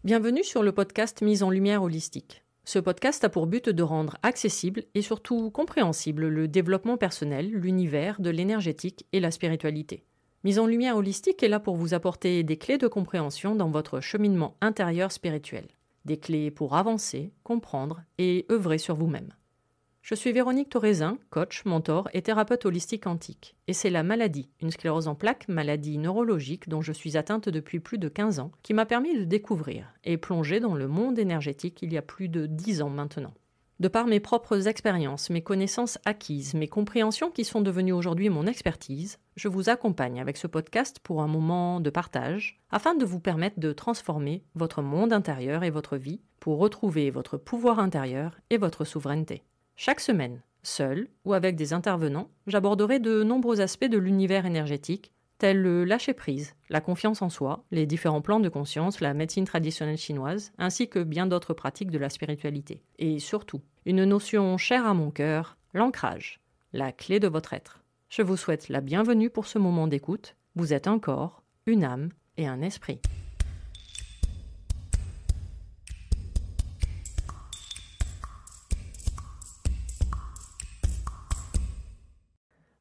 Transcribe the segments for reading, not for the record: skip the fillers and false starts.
Bienvenue sur le podcast Mise en lumière holistique. Ce podcast a pour but de rendre accessible et surtout compréhensible le développement personnel, l'univers de l'énergétique et la spiritualité. Mise en lumière holistique est là pour vous apporter des clés de compréhension dans votre cheminement intérieur spirituel. Des clés pour avancer, comprendre et œuvrer sur vous-même. Je suis Véronique Thorezin, coach, mentor et thérapeute holistique quantique. Et c'est la maladie, une sclérose en plaques, maladie neurologique dont je suis atteinte depuis plus de 15 ans, qui m'a permis de découvrir et plonger dans le monde énergétique il y a plus de 10 ans maintenant. De par mes propres expériences, mes connaissances acquises, mes compréhensions qui sont devenues aujourd'hui mon expertise, je vous accompagne avec ce podcast pour un moment de partage, afin de vous permettre de transformer votre monde intérieur et votre vie pour retrouver votre pouvoir intérieur et votre souveraineté. Chaque semaine, seul ou avec des intervenants, j'aborderai de nombreux aspects de l'univers énergétique, tels le lâcher-prise, la confiance en soi, les différents plans de conscience, la médecine traditionnelle chinoise, ainsi que bien d'autres pratiques de la spiritualité. Et surtout, une notion chère à mon cœur, l'ancrage, la clé de votre être. Je vous souhaite la bienvenue pour ce moment d'écoute. Vous êtes un corps, une âme et un esprit.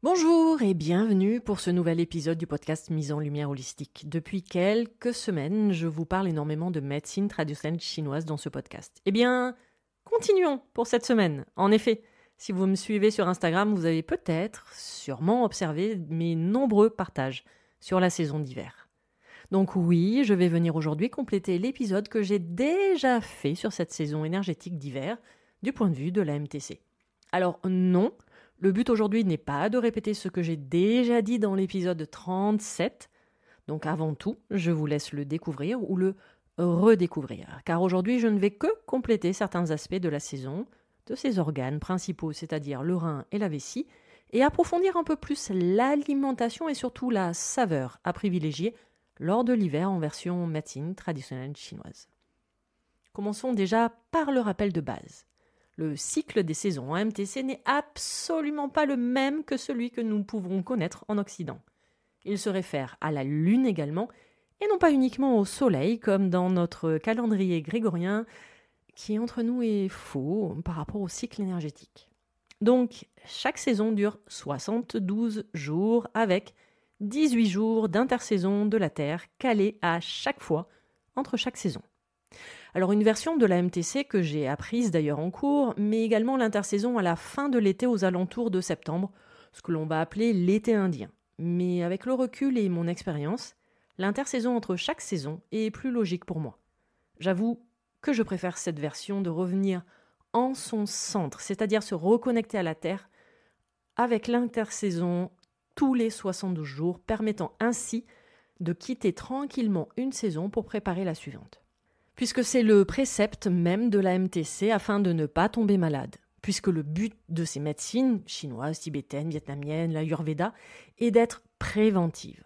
Bonjour et bienvenue pour ce nouvel épisode du podcast Mise en lumière holistique. Depuis quelques semaines, je vous parle énormément de médecine traditionnelle chinoise dans ce podcast. Eh bien, continuons pour cette semaine. En effet, si vous me suivez sur Instagram, vous avez sûrement observé mes nombreux partages sur la saison d'hiver. Donc oui, je vais venir aujourd'hui compléter l'épisode que j'ai déjà fait sur cette saison énergétique d'hiver du point de vue de la MTC. Alors non, le but aujourd'hui n'est pas de répéter ce que j'ai déjà dit dans l'épisode 37. Donc avant tout, je vous laisse le découvrir ou le redécouvrir. Car aujourd'hui, je ne vais que compléter certains aspects de la saison, de ses organes principaux, c'est-à-dire le rein et la vessie, et approfondir un peu plus l'alimentation et surtout la saveur à privilégier lors de l'hiver en version médecine traditionnelle chinoise. Commençons déjà par le rappel de base. Le cycle des saisons en MTC n'est absolument pas le même que celui que nous pouvons connaître en Occident. Il se réfère à la Lune également, et non pas uniquement au Soleil, comme dans notre calendrier grégorien, qui entre nous est faux par rapport au cycle énergétique. Donc, chaque saison dure 72 jours avec 18 jours d'intersaison de la Terre calés à chaque fois entre chaque saison. Alors une version de la MTC que j'ai apprise d'ailleurs en cours, mais également l'intersaison à la fin de l'été aux alentours de septembre, ce que l'on va appeler l'été indien. Mais avec le recul et mon expérience, l'intersaison entre chaque saison est plus logique pour moi. J'avoue que je préfère cette version de revenir en son centre, c'est-à-dire se reconnecter à la Terre avec l'intersaison tous les 72 jours, permettant ainsi de quitter tranquillement une saison pour préparer la suivante. Puisque c'est le précepte même de la MTC afin de ne pas tomber malade. Puisque le but de ces médecines, chinoises, tibétaines, vietnamiennes, l'Ayurveda, est d'être préventive.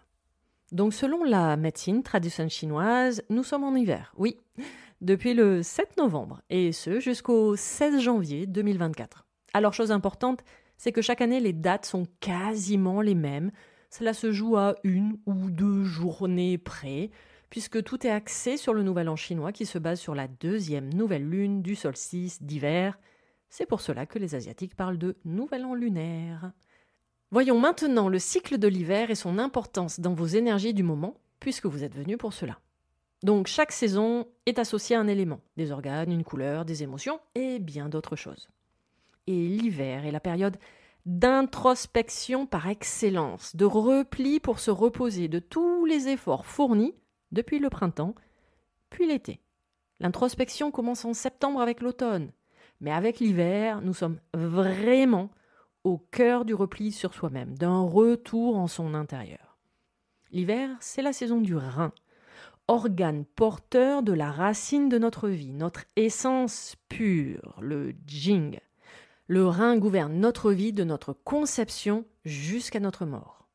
Donc selon la médecine traditionnelle chinoise, nous sommes en hiver, oui, depuis le 7 novembre, et ce jusqu'au 16 janvier 2024. Alors chose importante, c'est que chaque année les dates sont quasiment les mêmes, cela se joue à 1 ou 2 journées près, puisque tout est axé sur le nouvel an chinois qui se base sur la deuxième nouvelle lune du solstice d'hiver. C'est pour cela que les Asiatiques parlent de nouvel an lunaire. Voyons maintenant le cycle de l'hiver et son importance dans vos énergies du moment, puisque vous êtes venus pour cela. Donc chaque saison est associée à un élément, des organes, une couleur, des émotions et bien d'autres choses. Et l'hiver est la période d'introspection par excellence, de repli pour se reposer de tous les efforts fournis depuis le printemps, puis l'été. L'introspection commence en septembre avec l'automne, mais avec l'hiver, nous sommes vraiment au cœur du repli sur soi-même, d'un retour en son intérieur. L'hiver, c'est la saison du rein, organe porteur de la racine de notre vie, notre essence pure, le Jing. Le rein gouverne notre vie de notre conception jusqu'à notre mort.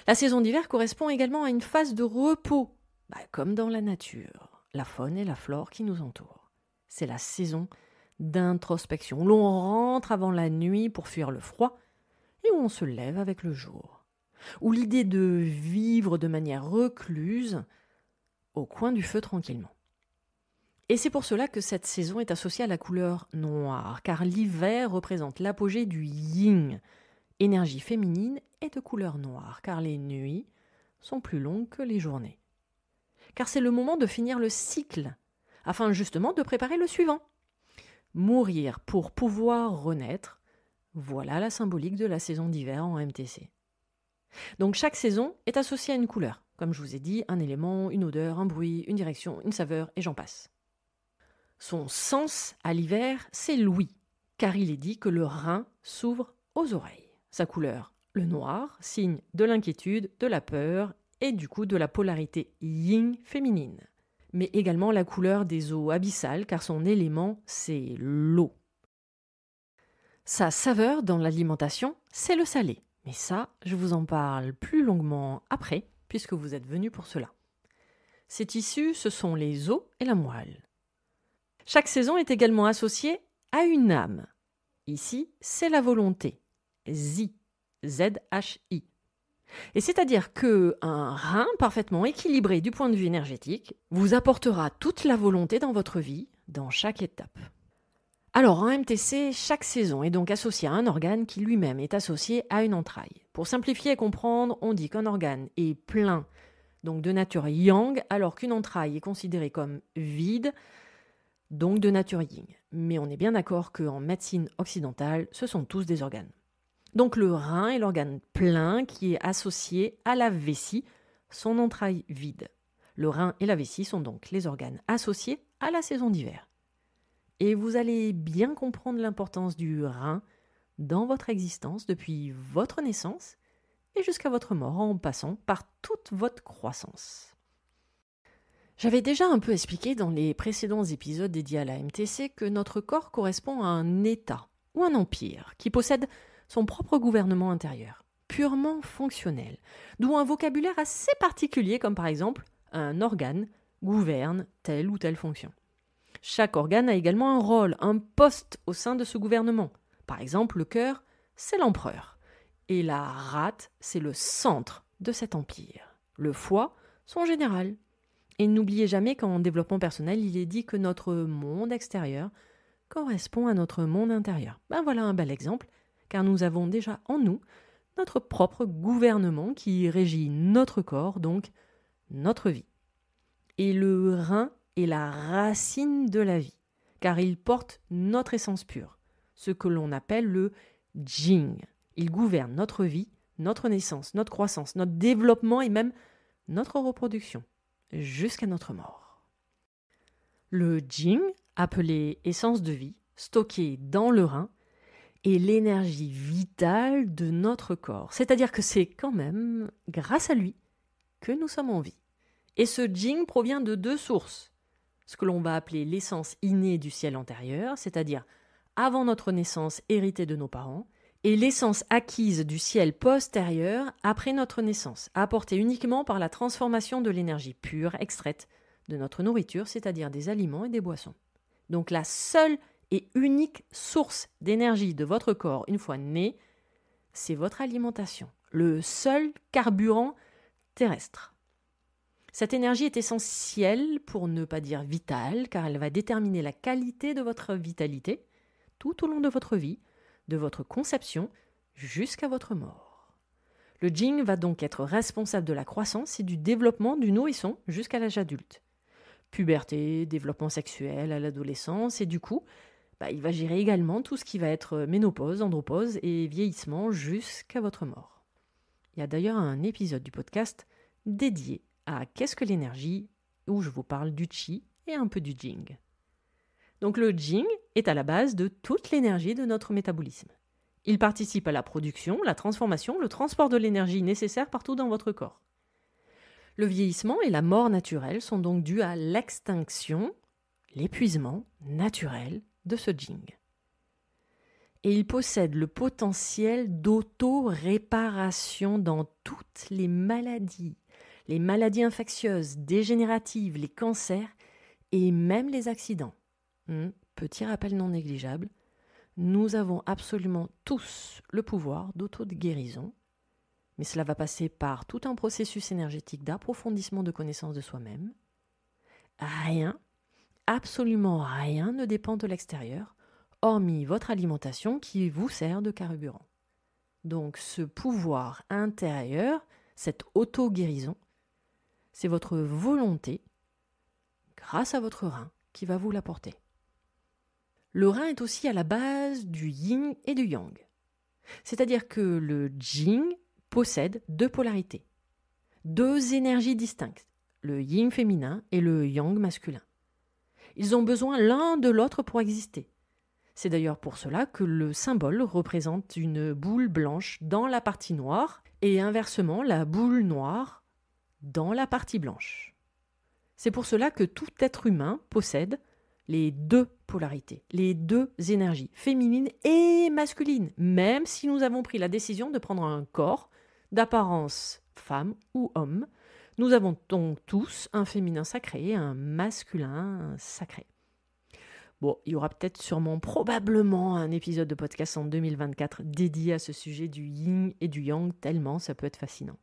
La saison d'hiver correspond également à une phase de repos, comme dans la nature, la faune et la flore qui nous entourent. C'est la saison d'introspection, où l'on rentre avant la nuit pour fuir le froid et où on se lève avec le jour. Où l'idée de vivre de manière recluse au coin du feu tranquillement. Et c'est pour cela que cette saison est associée à la couleur noire, car l'hiver représente l'apogée du yin, énergie féminine, et de couleur noire, car les nuits sont plus longues que les journées. Car c'est le moment de finir le cycle, afin justement de préparer le suivant. Mourir pour pouvoir renaître, voilà la symbolique de la saison d'hiver en MTC. Donc chaque saison est associée à une couleur, comme je vous ai dit, un élément, une odeur, un bruit, une direction, une saveur, et j'en passe. Son sens à l'hiver, c'est l'ouïe, car il est dit que le rein s'ouvre aux oreilles. Sa couleur, le noir, signe de l'inquiétude, de la peur et du coup de la polarité yin féminine. Mais également la couleur des eaux abyssales, car son élément, c'est l'eau. Sa saveur dans l'alimentation, c'est le salé. Mais ça, je vous en parle plus longuement après, puisque vous êtes venus pour cela. Ces tissus, ce sont les os et la moelle. Chaque saison est également associée à une âme. Ici, c'est la volonté. Z-I. Et c'est-à-dire qu'un rein parfaitement équilibré du point de vue énergétique vous apportera toute la volonté dans votre vie, dans chaque étape. Alors, en MTC, chaque saison est donc associée à un organe qui lui-même est associé à une entraille. Pour simplifier et comprendre, on dit qu'un organe est plein, donc de nature yang, alors qu'une entraille est considérée comme vide, donc de nature yin. Mais on est bien d'accord qu'en médecine occidentale, ce sont tous des organes. Donc le rein est l'organe plein qui est associé à la vessie, son entraille vide. Le rein et la vessie sont donc les organes associés à la saison d'hiver. Et vous allez bien comprendre l'importance du rein dans votre existence depuis votre naissance et jusqu'à votre mort en passant par toute votre croissance. J'avais déjà un peu expliqué dans les précédents épisodes dédiés à la MTC que notre corps correspond à un État ou un empire qui possède son propre gouvernement intérieur, purement fonctionnel, d'où un vocabulaire assez particulier comme par exemple un organe gouverne telle ou telle fonction. Chaque organe a également un rôle, un poste au sein de ce gouvernement. Par exemple, le cœur, c'est l'empereur. Et la rate, c'est le centre de cet empire. Le foie, son général. Et n'oubliez jamais qu'en développement personnel, il est dit que notre monde extérieur correspond à notre monde intérieur. Ben voilà un bel exemple, car nous avons déjà en nous notre propre gouvernement qui régit notre corps, donc notre vie. Et le rein est la racine de la vie, car il porte notre essence pure, ce que l'on appelle le Jing. Il gouverne notre vie, notre naissance, notre croissance, notre développement et même notre reproduction, jusqu'à notre mort. Le Jing, appelé essence de vie, stocké dans le rein, est l'énergie vitale de notre corps. C'est-à-dire que c'est quand même grâce à lui que nous sommes en vie. Et ce Jing provient de deux sources. Ce que l'on va appeler l'essence innée du ciel antérieur, c'est-à-dire avant notre naissance héritée de nos parents, et l'essence acquise du ciel postérieur après notre naissance, apportée uniquement par la transformation de l'énergie pure extraite de notre nourriture, c'est-à-dire des aliments et des boissons. Donc la seule et unique source d'énergie de votre corps une fois né, c'est votre alimentation, le seul carburant terrestre. Cette énergie est essentielle, pour ne pas dire vitale, car elle va déterminer la qualité de votre vitalité tout au long de votre vie, de votre conception jusqu'à votre mort. Le Jing va donc être responsable de la croissance et du développement du nourrisson jusqu'à l'âge adulte. Puberté, développement sexuel à l'adolescence, et du coup, il va gérer également tout ce qui va être ménopause, andropause et vieillissement jusqu'à votre mort. Il y a d'ailleurs un épisode du podcast dédié à qu'est-ce que l'énergie, où je vous parle du Qi et un peu du Jing. Donc le Jing est à la base de toute l'énergie de notre métabolisme. Il participe à la production, la transformation, le transport de l'énergie nécessaire partout dans votre corps. Le vieillissement et la mort naturelle sont donc dus à l'extinction, l'épuisement naturel de ce Jing. Et il possède le potentiel d'auto-réparation dans toutes les maladies infectieuses, dégénératives, les cancers et même les accidents. Petit rappel non négligeable, nous avons absolument tous le pouvoir d'auto-guérison, mais cela va passer par tout un processus énergétique d'approfondissement de connaissance de soi-même. Rien absolument rien ne dépend de l'extérieur, hormis votre alimentation qui vous sert de carburant. Donc ce pouvoir intérieur, cette auto-guérison, c'est votre volonté, grâce à votre rein, qui va vous l'apporter. Le rein est aussi à la base du yin et du yang. C'est-à-dire que le jing possède deux polarités, deux énergies distinctes, le yin féminin et le yang masculin. Ils ont besoin l'un de l'autre pour exister. C'est d'ailleurs pour cela que le symbole représente une boule blanche dans la partie noire et inversement la boule noire dans la partie blanche. C'est pour cela que tout être humain possède les deux polarités, les deux énergies, féminines et masculines, même si nous avons pris la décision de prendre un corps d'apparence femme ou homme. Nous avons donc tous un féminin sacré et un masculin sacré. Bon, il y aura peut-être probablement un épisode de podcast en 2024 dédié à ce sujet du yin et du yang, tellement ça peut être fascinant.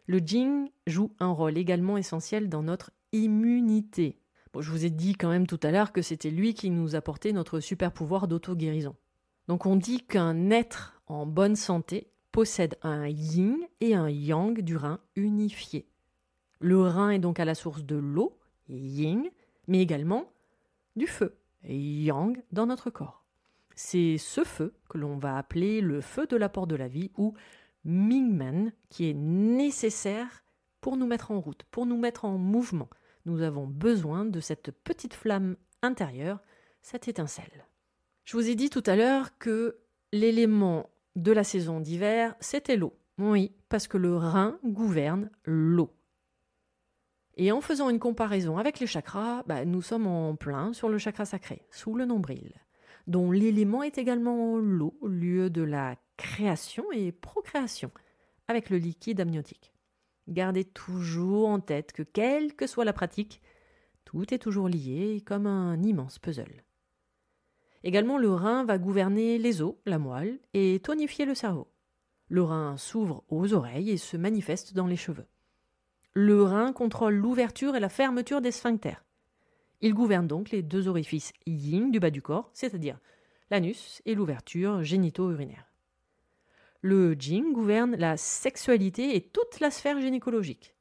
Le jing joue un rôle également essentiel dans notre immunité. Bon, je vous ai dit quand même tout à l'heure que c'était lui qui nous apportait notre super pouvoir d'auto-guérison. Donc on dit qu'un être en bonne santé possède un yin et un yang du rein unifié. Le rein est donc à la source de l'eau, yin, mais également du feu, yang, dans notre corps. C'est ce feu que l'on va appeler le feu de l'apport de la vie ou Mingmen qui est nécessaire pour nous mettre en route, pour nous mettre en mouvement. Nous avons besoin de cette petite flamme intérieure, cette étincelle. Je vous ai dit tout à l'heure que l'élément de la saison d'hiver, c'était l'eau. Oui, parce que le rein gouverne l'eau. Et en faisant une comparaison avec les chakras, nous sommes en plein sur le chakra sacré, sous le nombril, dont l'élément est également l'eau, lieu de la création et procréation, avec le liquide amniotique. Gardez toujours en tête que quelle que soit la pratique, tout est toujours lié comme un immense puzzle. Également, le rein va gouverner les os, la moelle, et tonifier le cerveau. Le rein s'ouvre aux oreilles et se manifeste dans les cheveux. Le rein contrôle l'ouverture et la fermeture des sphincters. Il gouverne donc les deux orifices yin du bas du corps, c'est-à-dire l'anus et l'ouverture génito-urinaire. Le jing gouverne la sexualité et toute la sphère gynécologique.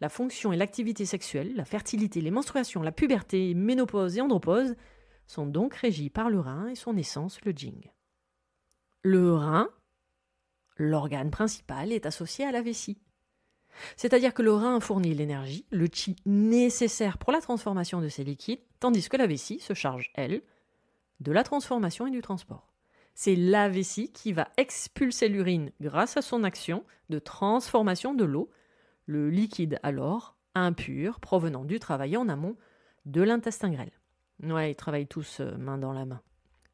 La fonction et l'activité sexuelle, la fertilité, les menstruations, la puberté, ménopause et andropause sont donc régies par le rein et son essence, le jing. Le rein, l'organe principal, est associé à la vessie. C'est-à-dire que le rein fournit l'énergie, le chi nécessaire pour la transformation de ces liquides, tandis que la vessie se charge, elle, de la transformation et du transport. C'est la vessie qui va expulser l'urine grâce à son action de transformation de l'eau, le liquide alors impur provenant du travail en amont de l'intestin grêle. Ouais, ils travaillent tous main dans la main.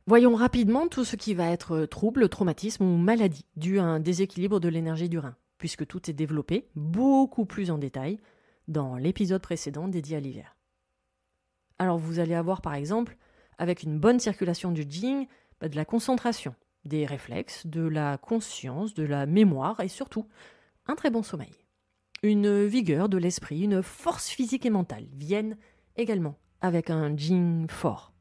Voyons rapidement tout ce qui va être trouble, traumatisme ou maladie dû à un déséquilibre de l'énergie du rein, puisque tout est développé beaucoup plus en détail dans l'épisode précédent dédié à l'hiver. Alors vous allez avoir par exemple, avec une bonne circulation du jing, de la concentration, des réflexes, de la conscience, de la mémoire et surtout un très bon sommeil. Une vigueur de l'esprit, une force physique et mentale viennent également avec un jing fort.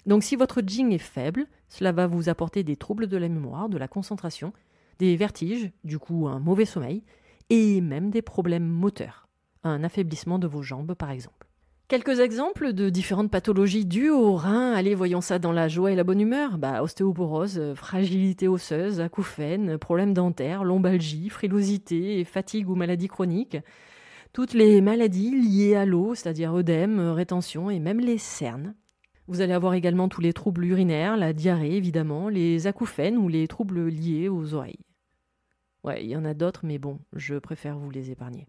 Donc si votre jing est faible, cela va vous apporter des troubles de la mémoire, de la concentration, des vertiges, du coup un mauvais sommeil, et même des problèmes moteurs, un affaiblissement de vos jambes par exemple. Quelques exemples de différentes pathologies dues au rein, allez voyons ça dans la joie et la bonne humeur, ostéoporose, fragilité osseuse, acouphènes, problèmes dentaires, lombalgie, frilosité, fatigue ou maladies chroniques, toutes les maladies liées à l'eau, c'est-à-dire œdème, rétention et même les cernes. Vous allez avoir également tous les troubles urinaires, la diarrhée évidemment, les acouphènes ou les troubles liés aux oreilles. Ouais, il y en a d'autres, mais bon, je préfère vous les épargner.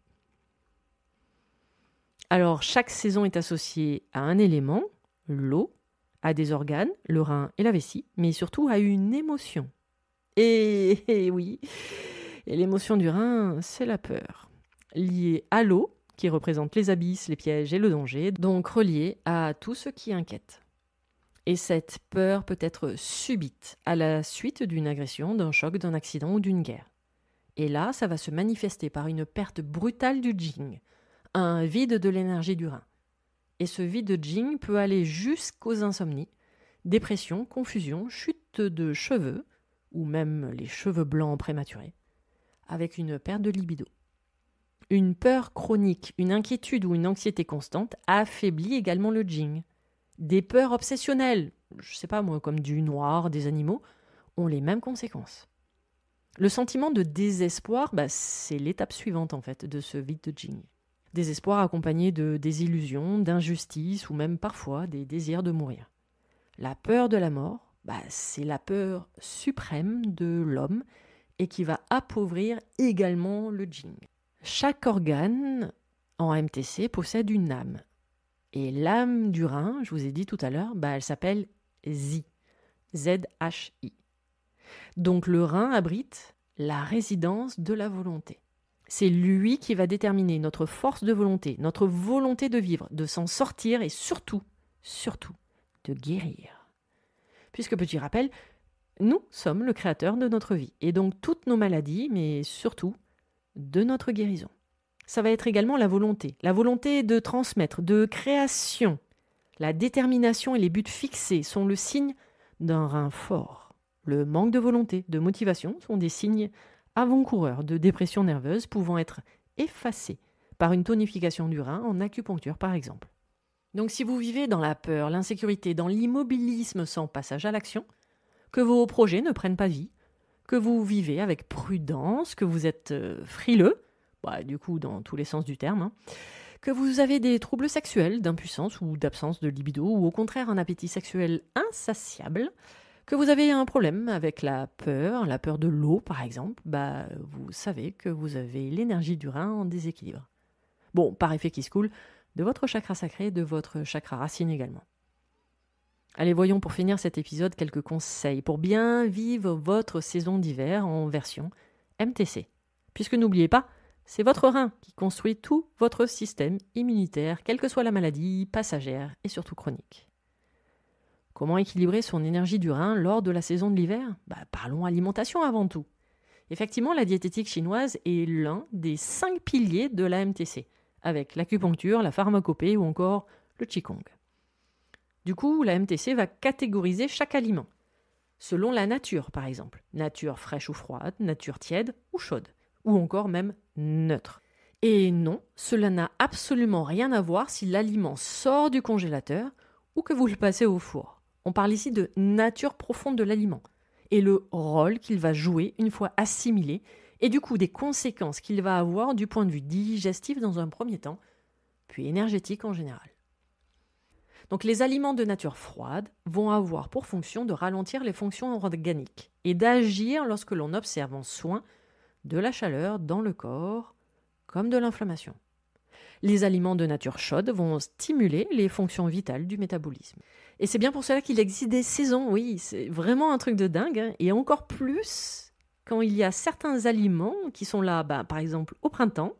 Alors, chaque saison est associée à un élément, l'eau, à des organes, le rein et la vessie, mais surtout à une émotion. Et oui, et l'émotion du rein, c'est la peur. Liée à l'eau, qui représente les abysses, les pièges et le danger, donc reliée à tout ce qui inquiète. Et cette peur peut être subite, à la suite d'une agression, d'un choc, d'un accident ou d'une guerre. Et là, ça va se manifester par une perte brutale du jing, un vide de l'énergie du rein. Et ce vide de Jing peut aller jusqu'aux insomnies, dépression, confusion, chute de cheveux, ou même les cheveux blancs prématurés, avec une perte de libido. Une peur chronique, une inquiétude ou une anxiété constante affaiblit également le Jing. Des peurs obsessionnelles, je sais pas moi, comme du noir, des animaux, ont les mêmes conséquences. Le sentiment de désespoir, c'est l'étape suivante en fait de ce vide de Jing. Désespoir accompagné de désillusions, d'injustices ou même parfois des désirs de mourir. La peur de la mort, c'est la peur suprême de l'homme et qui va appauvrir également le Jing. Chaque organe en MTC possède une âme. Et l'âme du rein, je vous ai dit tout à l'heure, elle s'appelle Zi. Z-H-I. Donc le rein abrite la résidence de la volonté. C'est lui qui va déterminer notre force de volonté, notre volonté de vivre, de s'en sortir et surtout, de guérir. Puisque, petit rappel, nous sommes le créateur de notre vie et donc toutes nos maladies, mais surtout de notre guérison. Ça va être également la volonté de transmettre, de création. La détermination et les buts fixés sont le signe d'un rein fort. Le manque de volonté, de motivation sont des signes avant-coureurs de dépression nerveuse pouvant être effacés par une tonification du rein en acupuncture par exemple. Donc si vous vivez dans la peur, l'insécurité, dans l'immobilisme sans passage à l'action, que vos projets ne prennent pas vie, que vous vivez avec prudence, que vous êtes frileux, du coup dans tous les sens du terme, que vous avez des troubles sexuels, d'impuissance ou d'absence de libido, ou au contraire un appétit sexuel insatiable, que vous avez un problème avec la peur de l'eau par exemple, vous savez que vous avez l'énergie du rein en déséquilibre. Bon, par effet qui se coule, de votre chakra sacré, de votre chakra racine également. Allez, voyons pour finir cet épisode quelques conseils pour bien vivre votre saison d'hiver en version MTC. Puisque n'oubliez pas, c'est votre rein qui construit tout votre système immunitaire, quelle que soit la maladie, passagère et surtout chronique. Comment équilibrer son énergie du rein lors de la saison de l'hiver ? Parlons alimentation avant tout. Effectivement, la diététique chinoise est l'un des 5 piliers de la MTC, avec l'acupuncture, la pharmacopée ou encore le qigong. Du coup, la MTC va catégoriser chaque aliment, selon la nature par exemple. Nature fraîche ou froide, nature tiède ou chaude, ou encore même neutre. Et non, cela n'a absolument rien à voir si l'aliment sort du congélateur ou que vous le passez au four. On parle ici de nature profonde de l'aliment et le rôle qu'il va jouer une fois assimilé et du coup des conséquences qu'il va avoir du point de vue digestif dans un premier temps, puis énergétique en général. Donc les aliments de nature froide vont avoir pour fonction de ralentir les fonctions organiques et d'agir lorsque l'on observe en soin de la chaleur dans le corps comme de l'inflammation. Les aliments de nature chaude vont stimuler les fonctions vitales du métabolisme. Et c'est bien pour cela qu'il existe des saisons, oui, c'est vraiment un truc de dingue, et encore plus quand il y a certains aliments qui sont là, par exemple au printemps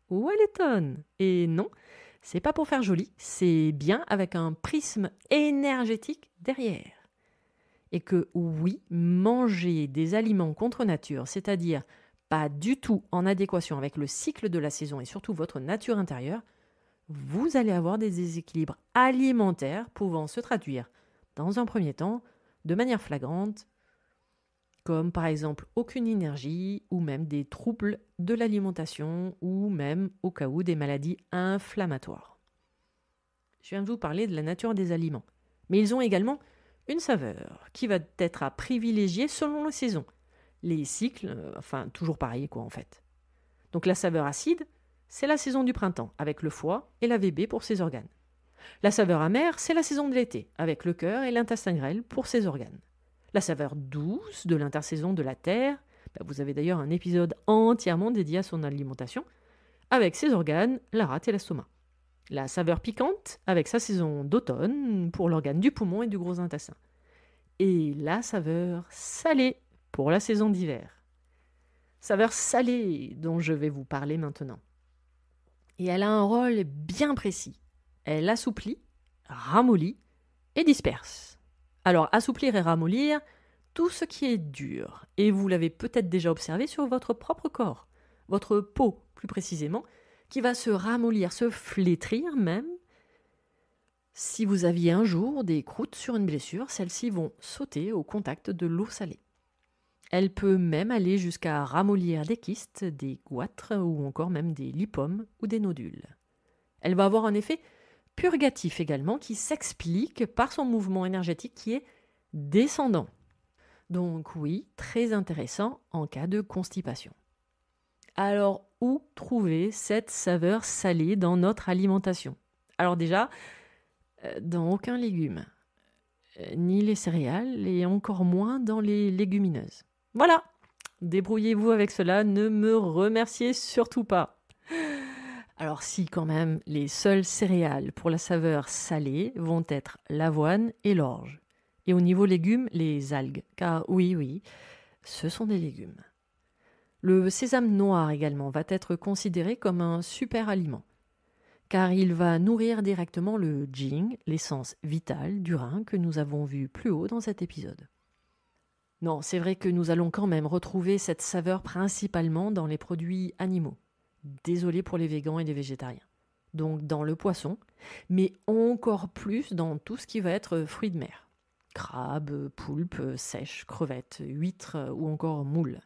ou à l'automne. Et non, c'est pas pour faire joli, c'est bien avec un prisme énergétique derrière. Et que oui, manger des aliments contre nature, c'est-à-dire pas du tout en adéquation avec le cycle de la saison et surtout votre nature intérieure, vous allez avoir des déséquilibres alimentaires pouvant se traduire, dans un premier temps, de manière flagrante, comme par exemple aucune énergie ou même des troubles de l'alimentation ou même au cas où des maladies inflammatoires. Je viens de vous parler de la nature des aliments, mais ils ont également une saveur qui va être à privilégier selon les saisons. Les cycles, toujours pareil en fait. Donc la saveur acide, c'est la saison du printemps, avec le foie et la VB pour ses organes. La saveur amère, c'est la saison de l'été, avec le cœur et l'intestin grêle pour ses organes. La saveur douce de l'intersaison de la terre, vous avez d'ailleurs un épisode entièrement dédié à son alimentation, avec ses organes, la rate et l'estomac. La saveur piquante, avec sa saison d'automne, pour l'organe du poumon et du gros intestin. Et la saveur salée, pour la saison d'hiver. Saveur salée dont je vais vous parler maintenant. Et elle a un rôle bien précis. Elle assouplit, ramollit et disperse. Alors, assouplir et ramollir, tout ce qui est dur, et vous l'avez peut-être déjà observé sur votre propre corps, votre peau plus précisément, qui va se ramollir, se flétrir même, Si vous aviez un jour des croûtes sur une blessure, celles-ci vont sauter au contact de l'eau salée. Elle peut même aller jusqu'à ramollir des kystes, des goitres ou encore même des lipomes ou des nodules. Elle va avoir un effet purgatif également qui s'explique par son mouvement énergétique qui est descendant. Donc oui, très intéressant en cas de constipation. Alors, où trouver cette saveur salée dans notre alimentation ? Alors déjà, dans aucun légume, ni les céréales et encore moins dans les légumineuses. Voilà, débrouillez-vous avec cela, ne me remerciez surtout pas. Alors si quand même, les seules céréales pour la saveur salée vont être l'avoine et l'orge. Et au niveau légumes, les algues, car oui, ce sont des légumes. Le sésame noir également va être considéré comme un super aliment, car il va nourrir directement le jing, l'essence vitale du rein que nous avons vu plus haut dans cet épisode. Non, c'est vrai que nous allons quand même retrouver cette saveur principalement dans les produits animaux. Désolé pour les végans et les végétariens. Donc dans le poisson, mais encore plus dans tout ce qui va être fruits de mer. Crabes, poulpes, sèches, crevettes, huîtres ou encore moules.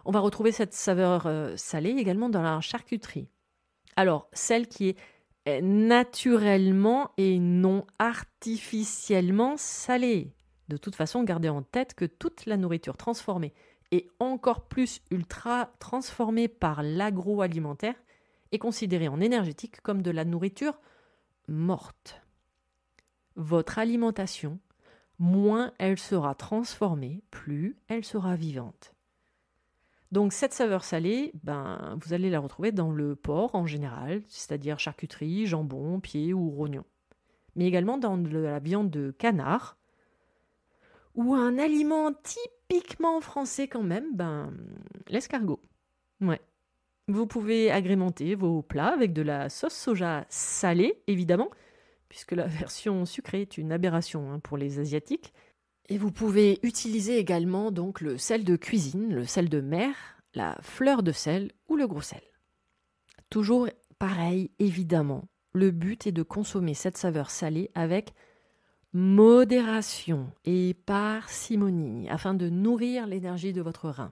On va retrouver cette saveur salée également dans la charcuterie. Alors, celle qui est naturellement et non artificiellement salée. De toute façon, gardez en tête que toute la nourriture transformée et encore plus ultra transformée par l'agroalimentaire est considérée en énergétique comme de la nourriture morte. Votre alimentation, moins elle sera transformée, plus elle sera vivante. Donc cette saveur salée, vous allez la retrouver dans le porc en général, c'est-à-dire charcuterie, jambon, pied ou rognon. Mais également dans de la viande de canard, ou un aliment typiquement français quand même, l'escargot. Ouais. Vous pouvez agrémenter vos plats avec de la sauce soja salée, évidemment, puisque la version sucrée est une aberration pour les Asiatiques. Et vous pouvez utiliser également donc le sel de cuisine, le sel de mer, la fleur de sel ou le gros sel. Toujours pareil, évidemment. Le but est de consommer cette saveur salée avec modération et parcimonie afin de nourrir l'énergie de votre rein.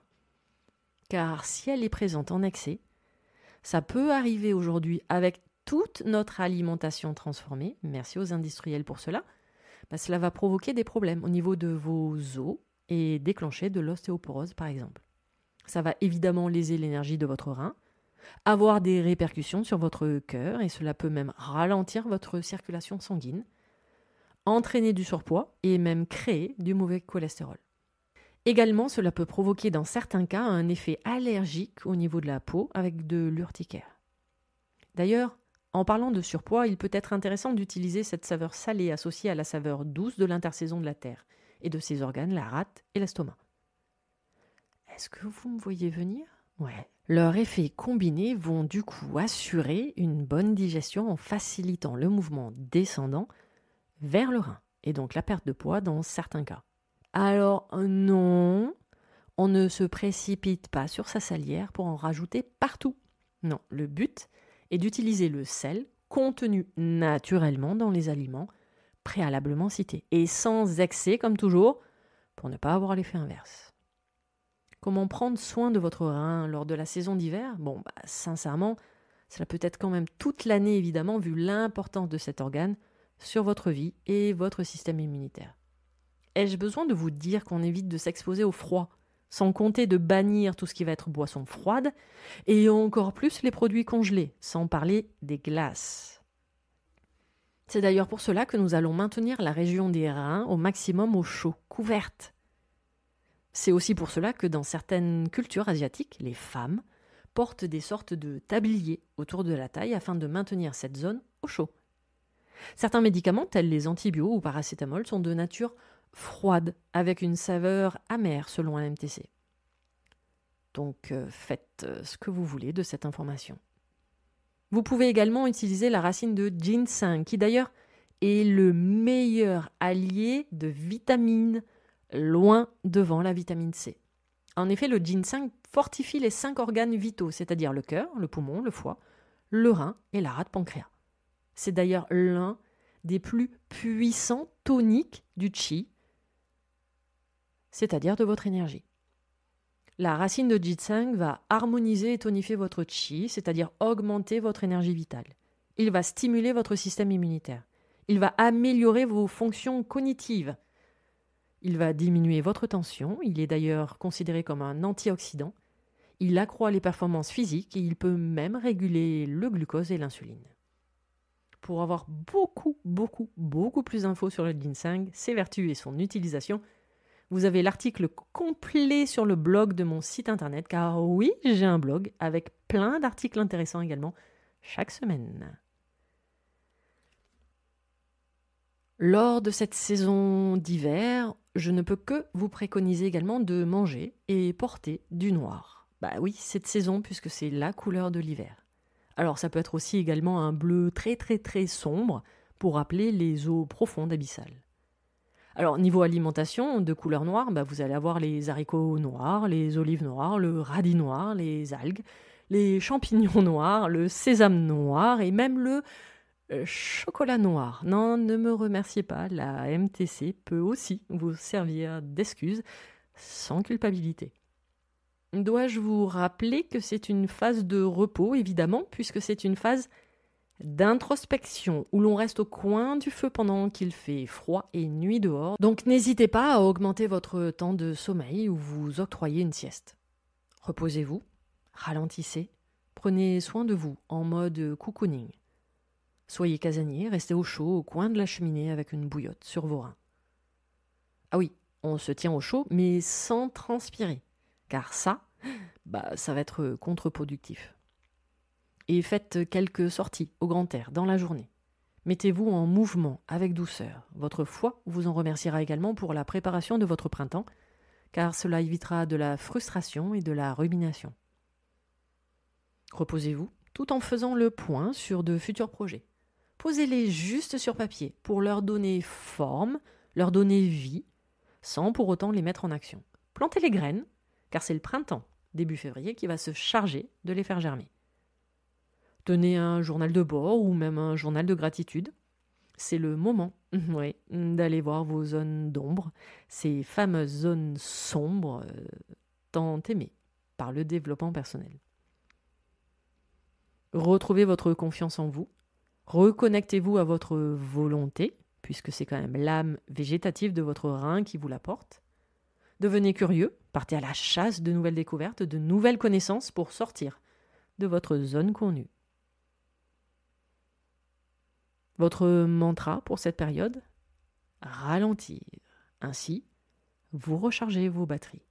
Car si elle est présente en excès, ça peut arriver aujourd'hui avec toute notre alimentation transformée, merci aux industriels pour cela, cela va provoquer des problèmes au niveau de vos os et déclencher de l'ostéoporose par exemple. Ça va évidemment léser l'énergie de votre rein, avoir des répercussions sur votre cœur et cela peut même ralentir votre circulation sanguine, entraîner du surpoids et même créer du mauvais cholestérol. Également, cela peut provoquer dans certains cas un effet allergique au niveau de la peau avec de l'urticaire. D'ailleurs, en parlant de surpoids, il peut être intéressant d'utiliser cette saveur salée associée à la saveur douce de l'intersaison de la terre et de ses organes, la rate et l'estomac. Est-ce que vous me voyez venir ? Ouais. Leurs effets combinés vont du coup assurer une bonne digestion en facilitant le mouvement descendant vers le rein et donc la perte de poids dans certains cas. Alors non, on ne se précipite pas sur sa salière pour en rajouter partout. Non, le but est d'utiliser le sel contenu naturellement dans les aliments préalablement cités et sans excès comme toujours pour ne pas avoir l'effet inverse. Comment prendre soin de votre rein lors de la saison d'hiver ? Sincèrement, cela peut être quand même toute l'année évidemment vu l'importance de cet organe sur votre vie et votre système immunitaire. Ai-je besoin de vous dire qu'on évite de s'exposer au froid, sans compter de bannir tout ce qui va être boisson froide, et encore plus les produits congelés, sans parler des glaces. C'est d'ailleurs pour cela que nous allons maintenir la région des reins au maximum au chaud, couverte. C'est aussi pour cela que dans certaines cultures asiatiques, les femmes portent des sortes de tabliers autour de la taille afin de maintenir cette zone au chaud. Certains médicaments, tels les antibiotiques ou paracétamol, sont de nature froide, avec une saveur amère selon un MTC. Donc faites ce que vous voulez de cette information. Vous pouvez également utiliser la racine de ginseng, qui d'ailleurs est le meilleur allié de vitamines, loin devant la vitamine C. En effet, le ginseng fortifie les 5 organes vitaux, c'est-à-dire le cœur, le poumon, le foie, le rein et la rate pancréas. C'est d'ailleurs l'un des plus puissants toniques du Qi, c'est-à-dire de votre énergie. La racine de Ginseng va harmoniser et tonifier votre Qi, c'est-à-dire augmenter votre énergie vitale. Il va stimuler votre système immunitaire. Il va améliorer vos fonctions cognitives. Il va diminuer votre tension. Il est d'ailleurs considéré comme un antioxydant. Il accroît les performances physiques et il peut même réguler le glucose et l'insuline. Pour avoir beaucoup plus d'infos sur le ginseng, ses vertus et son utilisation, vous avez l'article complet sur le blog de mon site internet, car oui, j'ai un blog avec plein d'articles intéressants également chaque semaine. Lors de cette saison d'hiver, je ne peux que vous préconiser également de manger et porter du noir. Bah oui, cette saison, puisque c'est la couleur de l'hiver. Alors ça peut être aussi également un bleu très sombre pour rappeler les eaux profondes abyssales. Alors niveau alimentation, de couleur noire, vous allez avoir les haricots noirs, les olives noires, le radis noir, les algues, les champignons noirs, le sésame noir et même le chocolat noir. Non, ne me remerciez pas, la MTC peut aussi vous servir d'excuse sans culpabilité. Dois-je vous rappeler que c'est une phase de repos, évidemment, puisque c'est une phase d'introspection où l'on reste au coin du feu pendant qu'il fait froid et nuit dehors. Donc n'hésitez pas à augmenter votre temps de sommeil ou vous octroyer une sieste. Reposez-vous, ralentissez, prenez soin de vous en mode cocooning. Soyez casanier, restez au chaud au coin de la cheminée avec une bouillotte sur vos reins. Ah oui, on se tient au chaud mais sans transpirer, car ça va être contre-productif. Et faites quelques sorties au grand air dans la journée. Mettez-vous en mouvement avec douceur. Votre foie vous en remerciera également pour la préparation de votre printemps, car cela évitera de la frustration et de la rumination. Reposez-vous tout en faisant le point sur de futurs projets. Posez-les juste sur papier pour leur donner forme, leur donner vie, sans pour autant les mettre en action. Plantez les graines, car c'est le printemps, début février, qui va se charger de les faire germer. Tenez un journal de bord ou même un journal de gratitude. C'est le moment d'aller voir vos zones d'ombre, ces fameuses zones sombres tant aimées par le développement personnel. Retrouvez votre confiance en vous, reconnectez-vous à votre volonté, puisque c'est quand même l'âme végétative de votre rein qui vous la porte. Devenez curieux, partez à la chasse de nouvelles découvertes, de nouvelles connaissances pour sortir de votre zone connue. Votre mantra pour cette période ? Ralentir. Ainsi, vous rechargez vos batteries.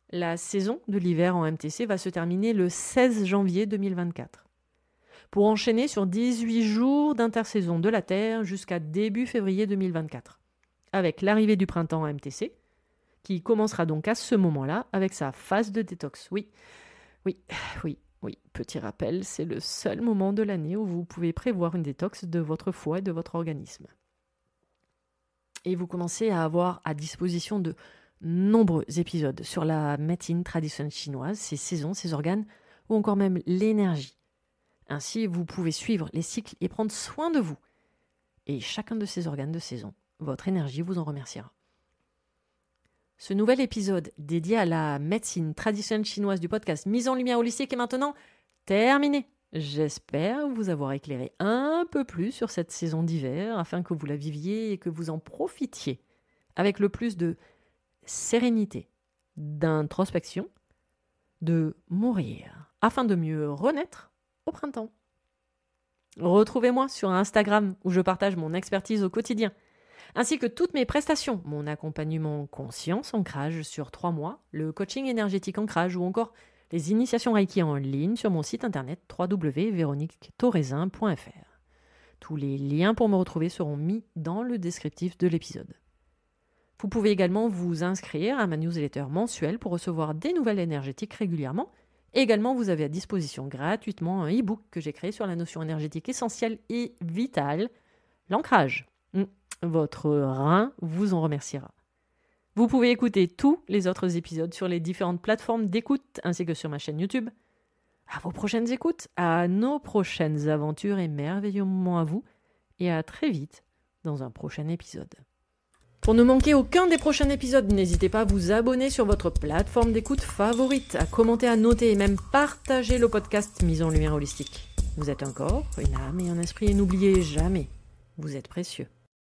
La saison de l'hiver en MTC va se terminer le 16 janvier 2024. Pour enchaîner sur 18 jours d'intersaison de la Terre jusqu'à début février 2024. Avec l'arrivée du printemps en MTC, qui commencera donc à ce moment-là avec sa phase de détox. Oui, petit rappel, c'est le seul moment de l'année où vous pouvez prévoir une détox de votre foie et de votre organisme. Et vous commencez à avoir à disposition de nombreux épisodes sur la médecine traditionnelle chinoise, ses saisons, ses organes, ou encore même l'énergie. Ainsi, vous pouvez suivre les cycles et prendre soin de vous. Et chacun de ces organes de saison, votre énergie vous en remerciera. Ce nouvel épisode dédié à la médecine traditionnelle chinoise du podcast Mise en Lumière Holistique est maintenant terminé. J'espère vous avoir éclairé un peu plus sur cette saison d'hiver afin que vous la viviez et que vous en profitiez avec le plus de sérénité, d'introspection, de mourir afin de mieux renaître au printemps. Retrouvez-moi sur Instagram où je partage mon expertise au quotidien, ainsi que toutes mes prestations, mon accompagnement conscience ancrage sur 3 mois, le coaching énergétique ancrage ou encore les initiations Reiki en ligne sur mon site internet www.veroniquetoraisin.fr. Tous les liens pour me retrouver seront mis dans le descriptif de l'épisode. Vous pouvez également vous inscrire à ma newsletter mensuelle pour recevoir des nouvelles énergétiques régulièrement. Et également, vous avez à disposition gratuitement un e-book que j'ai créé sur la notion énergétique essentielle et vitale, l'ancrage. Votre rein vous en remerciera. Vous pouvez écouter tous les autres épisodes sur les différentes plateformes d'écoute ainsi que sur ma chaîne YouTube. À vos prochaines écoutes, à nos prochaines aventures et merveilleux moments à vous. et à très vite dans un prochain épisode. Pour ne manquer aucun des prochains épisodes, n'hésitez pas à vous abonner sur votre plateforme d'écoute favorite, à commenter, à noter et même partager le podcast Mise en Lumière Holistique. Vous êtes un corps, une âme et un esprit et n'oubliez jamais, vous êtes précieux.